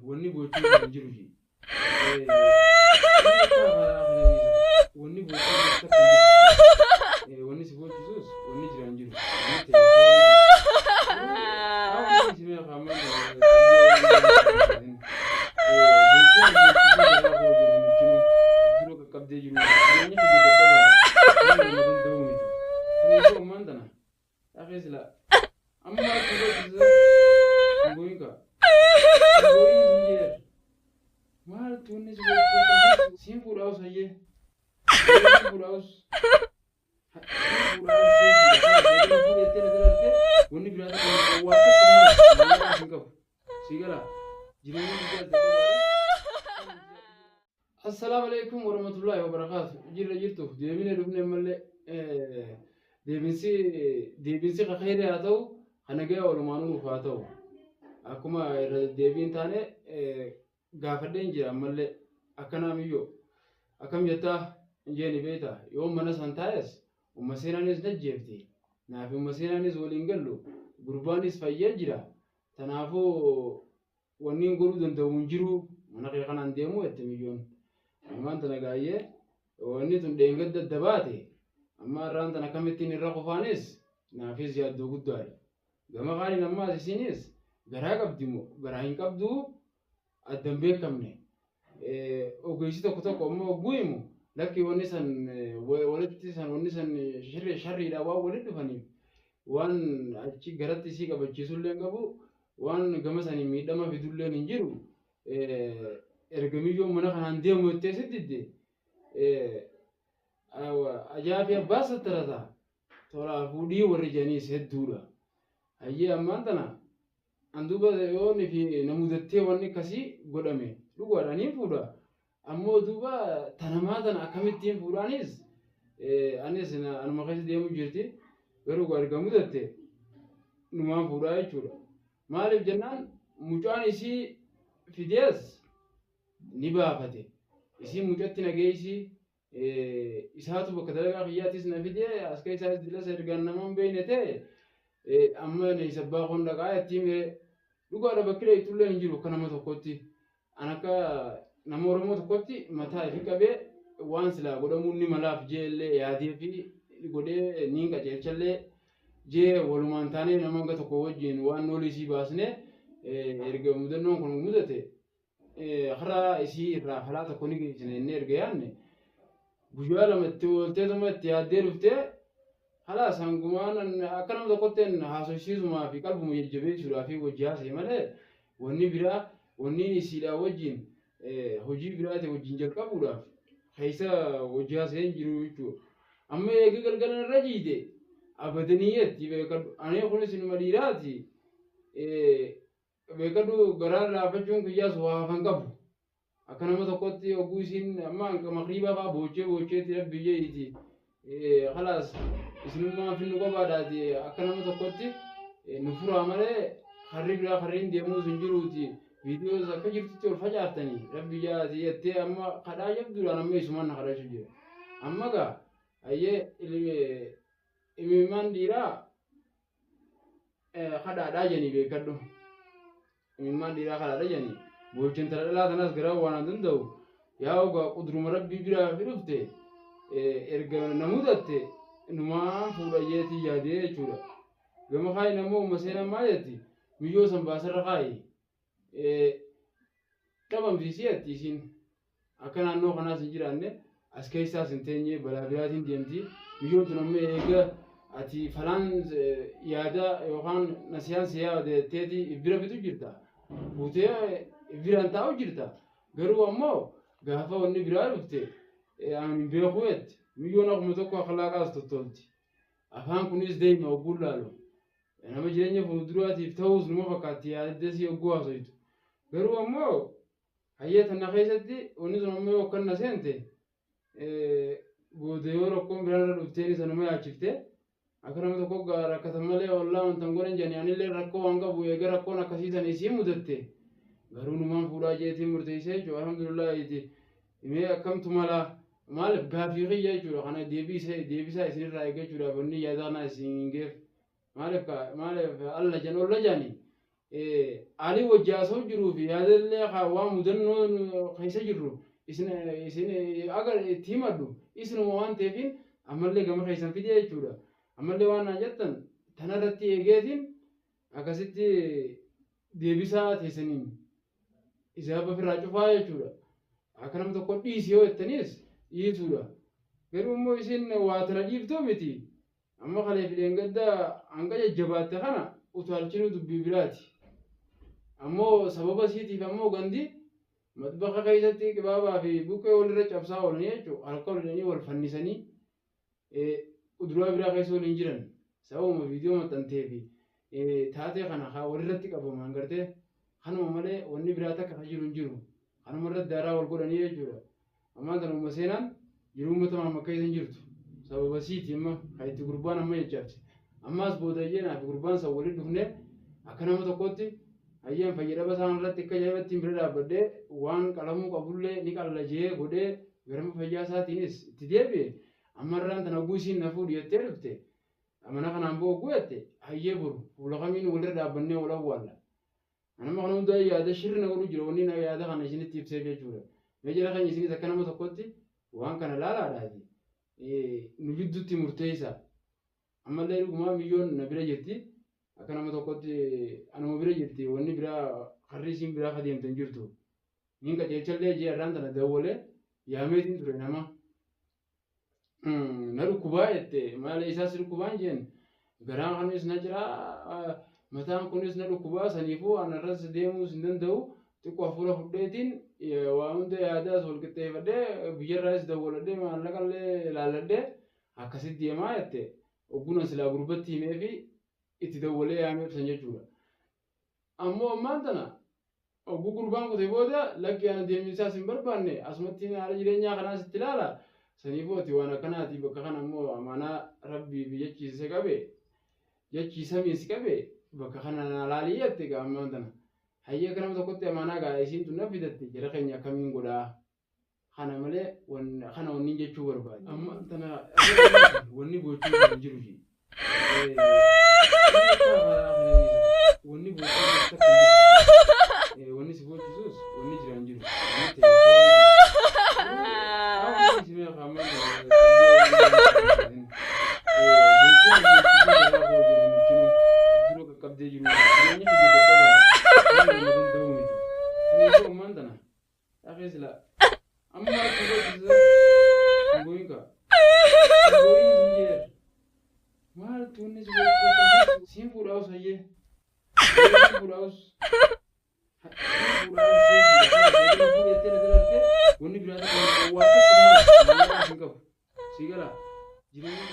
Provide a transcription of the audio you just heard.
wanni gochuu hin jiru ji wanni gochuu wanni si gochuus wanni jira hin jiru السلام عليكم ورحمة الله وبركاته. جرتو ديمين ربنا ملء ديبنسي خير هاتو خنجا ولا مانو فاتو أكما ديبين تاني غافدين جرا ملء أكناميو أكم يتا جاني بيتا يوم منا سانتايس ومسيرانيس نجيبتي نافي مسيرانيس ولينجلو غربانيس فيجرا تنافو ونين غرودن دوونجرو مناقي خنان ديمو يتميون أمان تناقاية ونيتون دينغد الدباتي أما ران تناكمتين الرقفانيس نافي زيادو قدواري قام غاني نما سيسينيس غراك أبديمو غراهين كبدو الدنبيك كمني وقيسيتو كتوك أمو قويمو لكي ونسان ونسان شري داوا ولد فنيم وان أجي غراتي سيكا بجيسو لين قبو وان غمساني ميداما في دولين انجيرو ergamiyyo mana kanaan deemu itti siddidde ajaa'iba baasa tarata tola fuudhii warri janiis hedduudha hayyee ammaan tana anduba yoonni fi namudattee wanni kasii godhame dhugaadhaaniin fuudha ammoo duuba tanamaa tana akkamittiin fuudhaanis anis anuma keessa deemu jirti garuu argamudatte numaan fuudhaa jechuudha maaliif jennaan mucaan isii fidees نبافته اسم مجتنا جيسي إسهاتو بكتلقى خياتيس نفيدي أسكي سايس دلس إرغان نمان بينته أما نيسباقون لقاية تيمي لقوا أنا بكرة يتولي نجيرو كنما تقوتي أنا كا نمورمو تقوتي متى فيكا بي وانس لا قد موني ملاف جيل يادي في قد نينكا جيل جي ولمان تاني نمان تقوى جين وان نولي سي باسنه إرغا مدنون كنو مدته خرا يصير رافلات كوني جنينير جياني بجوالا متولتة ثم تيادير وفته خلاص هنقومان أكلم ذكرتين هاسوشيز ما في قلب ميجبي شو رافي وجهاز يمله وني برا وني يسيلا وجين هجي برا توجين جل كابورا خيسا وجهاز ينجرو يشو أما يجي كلنا الرجيدة أبدنيات يبقى أنا يقول سينما ديراتي beekadu garaa laafachuun kiyyaas waa fanqabu akka nama tokkotti oguu isin amma maqriibaa fa'aa boocheetti biyyeeti khalaas isinummaa finnu qabaadhaati akka nama tokkotti nu furaa malee harri biraa harreen deemuu sun jiruuti viidiyoos akka jirtutti ol facaaftanii rabbi jaati jettee amma kadhaa jabduudhaan amma isumaan na kadhachuu jira amma gaa ayyee imimmaan dhiiraa kadhaadhaa janii beekadhu imman dira kala rajani bocin tarala tanas gara wana dundau ya oga qudrum rabbi bira firufte erga namudatte numa fuda yeti yade chura gama khay namo masena mayati miyo san basara khay tabam fisiyati sin akana no kana sinjiranne askaysa sintenye balabiratin diamti miyo tunamme ega ati falan yada yohan nasiyan siya de teti ibira fitu jirta bute ibiran taw jirta garu ammo gafa wonni birar ufte an beexuet miyona kuma tokko akhlaqas totolti afan kunis dey no gulalo nama jirenya fudurati tawus numa fakati ya desi ogwasoytu garu ammo hayata na khaysati wonni zomme okanna sente bode yoro kom birar ufteni sanuma yachifte akana tokko gara katamale wallahi on tangoren jani anille rakko wanga buye gara kona kasitan isi mudatte garuu numaan fuudhaa jeetiin murteessee jechuudha alhamdulillah iti imee akkamtu mala maaliif gaaffii xiyya jechuudha kana deebisaa isinirraa eeggachuudhaaf wanni yaadaana isin geef maaliif alla jan olla jani Ali wajjaasoo jiruu fi yaadallee waa mudannoo keessa jirru isin agar itti himadhu isinuma waan ta'eefin ammallee gama keessan fidee jechuudha. Ammallee waan naan jettan tanarratti eegeetiin akkasitti deebisaa teessaniin isaa ofirraa cufaa jechuudha. Akka nama tokko dhiisii yoo jettaniis dhiisuudha. Garuu immoo isin waa tana dhiiftoo miti. Amma kalee fideen gaddaa hanga jajjabaatte kana utaalchinuu dubbii biraati. Ammoo sababa isiitiif ammoo gandi matbaqa keessatti qibaabaa fi buqqee walirra cabsaa oolanii jechuudha. Harka olanii wal fannisanii uduraa biraa keessa waliin jiran sababuma viidiyoo maxxantee fi taatee kana walirratti qabaman gartee kanuma malee wanni biraa takka kan jiru hin jiru. Kanuma irratti daaraa wal godhanii jechuudha. Ammaan kana uumma seenaan jiruu uummata mammakka isa hin jirtu. Sababa isiiti amma kan itti gurbaan amma jechaati. Ammaas boodayyee naaf gurbaan san waliin dhufnee akka nama tokkotti hayyaan fayyadama isaan irratti akka jabeettiin bira dhaabbadhee waan qalamuu qabullee ni qallajee godhee garama fayyaa isaatiinis itti deebi'e amma irraan tana oguu isiin na fuudhu jettee dhufte amana kanaan boo oguu jette hayyee buru fuula kamiin walirra dhaabbannee wal awwaalla. Anama kana hundaa yaada shirna godhu jira wanni na yaada kana isinitti ibseef jechuudha. Mee jala keenya isinis akka nama tokkotti waan kana laalaadhaati. Nu gidduutti murteessa. Ammallee dhugumaa biyyoon na bira jirti. Akka nama tokkotti anuma bira jirti wanni biraa harri isiin biraa adeemtan jirtu. Niin qajeelchallee jee irraan tana dawwalee yaameetiin ture nama. Na dhukkubaa jette maala isaas dhukkubaan jeen garaan kanis na jiraa mataan kunis na dhukkubaa saniifuu anarras deemuus hin danda'u xiqqoo hafuura fudheetiin waa hunda yaadaas wal qixxeeffadhee biyyarraas dawwaladhee maallaqallee ilaalladhee akkasitti deemaa jette ogguna silaa gurbatti himee fi itti dawwalee yaamee ibsan jechuudha. Ammoo ammaan tana ogguu gurbaan kutee booda lakki ana deemnisaas hin barbaanne asumatti haala jireenyaa kanaas itti ilaala. Saniifuu ati waan akkanaati bakka kana ammoo amanaa rabbii fi jechiisee qabe jechiisamiis qabe bakka kana laalii jette gaa ammaan tana. Hayyee akka nama tokkotti amanaa gaa isiin tun na fidatti jara keenya akkamiin godhaa. Kana malee kana wanni jechuu barbaade. Amma tana wanni gochuu hin jiru shi. Wanni gochuu wanni si gochuus wanni jiran jiru. Sigala, jireenya